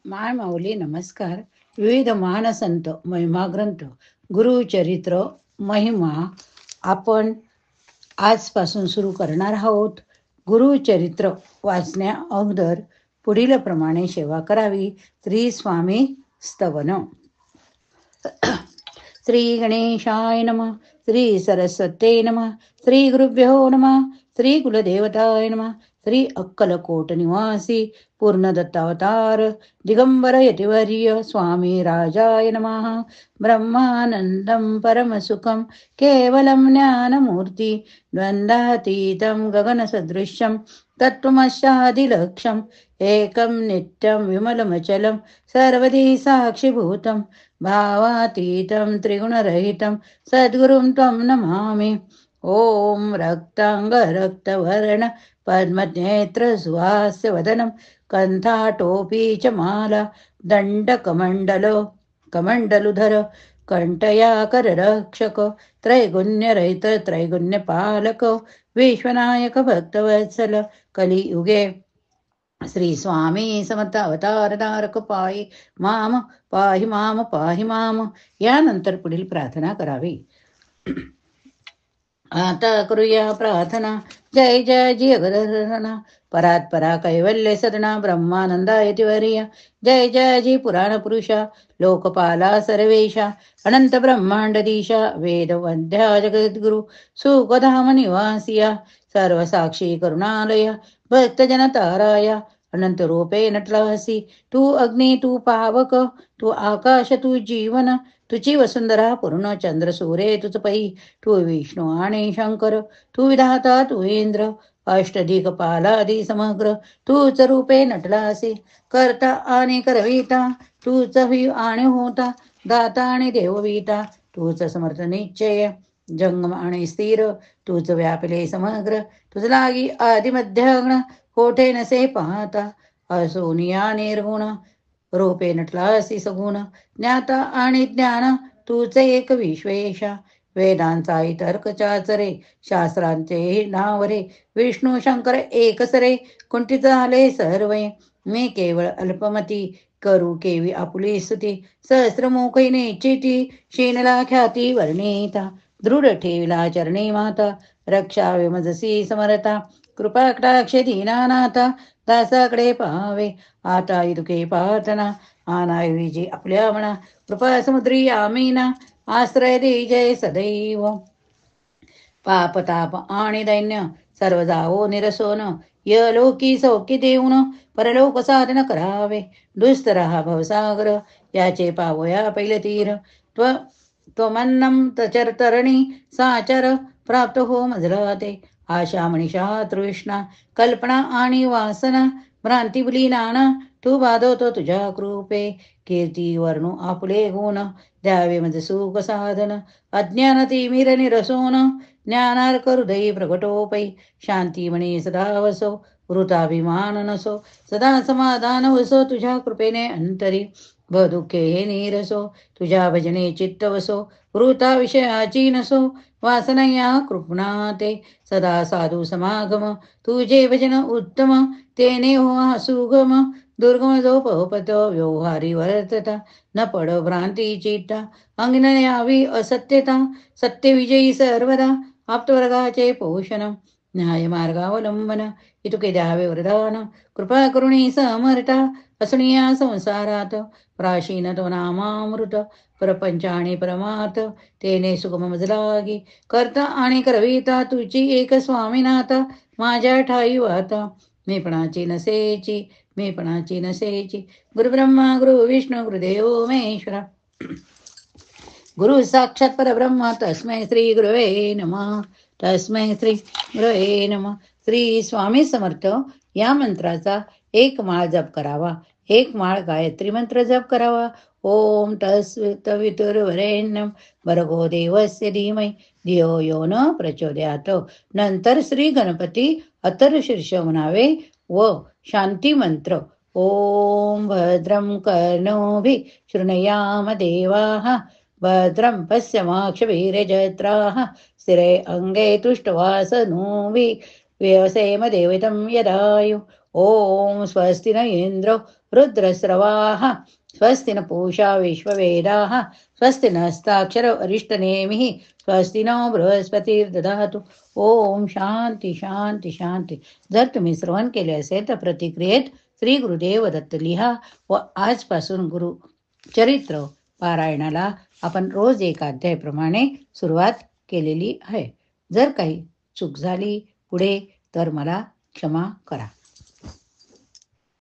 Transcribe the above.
माय माऊली नमस्कार. विविध महानसंत महिमा ग्रंथ गुरुचरित्र महिमा आपण आजपासून सुरू करणार आहोत. गुरुचरित्र वाचण्या अगोदर पुढील प्रमाणे सेवा करावी. श्री स्वामी स्तवन. श्री गणेशाय नमः. श्री सरस्वते नमः. श्री गुरुभ्यो नमः. श्री कुलदेवताय नमः. श्री अक्कलकोट निवासी पूर्ण दत्तावतार दिगंबर यतिवर्य स्वामी राजाय नमः. ब्रह्मानंदं परमसुखं केवलं ज्ञानमूर्ति द्वंद्वातीतं गगनसदृश्यं तत्त्वमस्यादिलक्ष्यम् एकं नित्यं विमलमचलं सर्वदी साक्षिभूतं भावातीतं त्रिगुणरहितं सद्गुरुं त्वं नमामि. ॐ रक्ताङ्गरक्तवर्ण पद्मनेत्र सुहास्य वदनं कण्ठाटोपी च माला दण्डकमण्डलो कमण्डलुधर कंठयाकररक्षक त्रैगुण्यरहित त्रैगुण्यपालक विश्वनायक भक्तवत्सल कलियुगे श्री स्वामी समर्थ अवतार धारक पाहि माम. यानंतर पुढील प्रार्थना करावी. आता करूया प्रार्थना. जय जय जगदर्शना परात परा कैवल्य सदना ब्रह्मानंदा यतिवर्य. जय जय जी पुराण पुरुषा लोकपाला सर्वेशा अनंत ब्रह्मांडदीशा वेदवंध्या जगद्गुरु सुखधाम निवासिया सर्वसाक्षी करुणालय भक्तजन ताराया अनंत रूपे नटलासी. तू अग्नी तू पावक तू आकाश तू जीवन तुझी वसुंधरा पूर्ण चंद्र सूर्य तुझ पै. तू विष्णू आणि शंकर तू विधाता तू इंद्र अष्टदिक्पालादी समग्र तूच रूपे नटलासी. करता आणि करविता तूच ही आणि होता दाता आणि देवविता तूच समर्थ निश्चय जंगम आणि स्थिर तूच व्यापले समग्र तुझ लागी आदिमध्याग्न कोठे नसे पाहता असोनिया निर्गुण रूपे नटलासी सगुण ज्ञाता आणि ज्ञान तूच एक विश्वेशा वेदांचा तर्क चाचरे शास्त्रांचे नावरे विष्णू शंकर एकसरे कुंठित झाले सर्वे मी केवळ अल्पमती करू केवी आपुली स्तुती सहस्रमुखीने चिती शीनला ख्याती वर्णिता दृढ ठेविला चरणी माता रक्षा विमजसी समरता कृपा कटाक्ष दीनानाथा दासाकडे पाहावे आता इतके प्रार्थना आनावी जी आपल्या म्हणा कृपा समुद्री आमीना आश्रय दे जय सदैव. पाप ताप आणि दैन्य सर्व जावो निरसोन यलोकी सौख्य देऊन परलोक साधन करावे. दुस्तरा भवसागर याचे पावया पहिले तीर त्वमन्नम तचरतरणी साचर प्राप्त हो मजला ते. आशा मनीषा तृष्णा कल्पना आणि वासना भ्रांती बुली नाना तू बाधवतो तुझ्या कृपे कीर्ती वर्णू आपले गुण द्यावे मज सुख साधन अज्ञान तिमिर निरसोन ज्ञानार्क हृदयी प्रगटोपै शांती म्हणे सदा वसो वृताभिमान नसो सदा समाधान वसो तुझ्या कृपेने अंतरी दुःखे हे नीरसो तुझ्या भजने चित्त वसो वृता विषयाची नसो वासना या कृपणाते सदा साधू समागम तुझे भजन उत्तम तेने हो सुगम दुर्गम जो पहपत व्यवहारी वर्तता न पड भ्रांती चित्ता अंगन यावी असत्यता सत्य विजयी सर्वदा आप्तवर्गाचे पोषण न्याय मार्गावलंबन इतुके द्यावे वरदान कृपा करुणी समर्था असणीया संसारात प्राशीन तो नामामृत परपंच आणि परमात तेने सुगम मजलागी करता आणि करविता तुझी एक स्वामीनाथा माझ्या ठाई वाता मीपणाची नसेची गुरुब्रह्मा गुरु विष्णू गुरुदेव महेश्वरा गुरु साक्षात परब्रह्म तस्मै श्री गुरुवे नमः. तस्मै श्री गुरुवे नमः. श्री स्वामी समर्थ या मंत्राचा एक माळ जप करावा. एक माळ गायत्री मंत्र जप करावा. ओम तत्सवितुर्वरेण्यं भर्गो देवस्य धीमहि धियो यो न प्रचोदयात. नंतर श्री गणपती अथर्वशीर्ष म्हणावे व शांती मंत्र ओम भद्रं कर्णोभिः शृणुयाम देवाः भद्रं पश्यमाक्षभिर्यजत्राः स्थिरे अंगे तुष्टवासनोभिः व्यवसेम देवितं यदायु ओम स्वस्ति न इंद्र रुद्रस्रवाः स्वस्ति न पूषा विश्ववेदाः स्वस्ति नस्ताक्षर अरिष्टनेमिः स्वस्ति नो बृहस्पतिर्दधातु. ओम शांती शांती शांती. जर तुम्ही श्रवण केले असेल तर प्रतिक्रियेत श्री गुरुदेव दत्त लिहा व आजपासून गुरु चरित्र पारायणाला आपण रोज एक अध्यायाप्रमाणे सुरुवात केलेली आहे. जर काही चूक झाली पुढे तर मला क्षमा करा.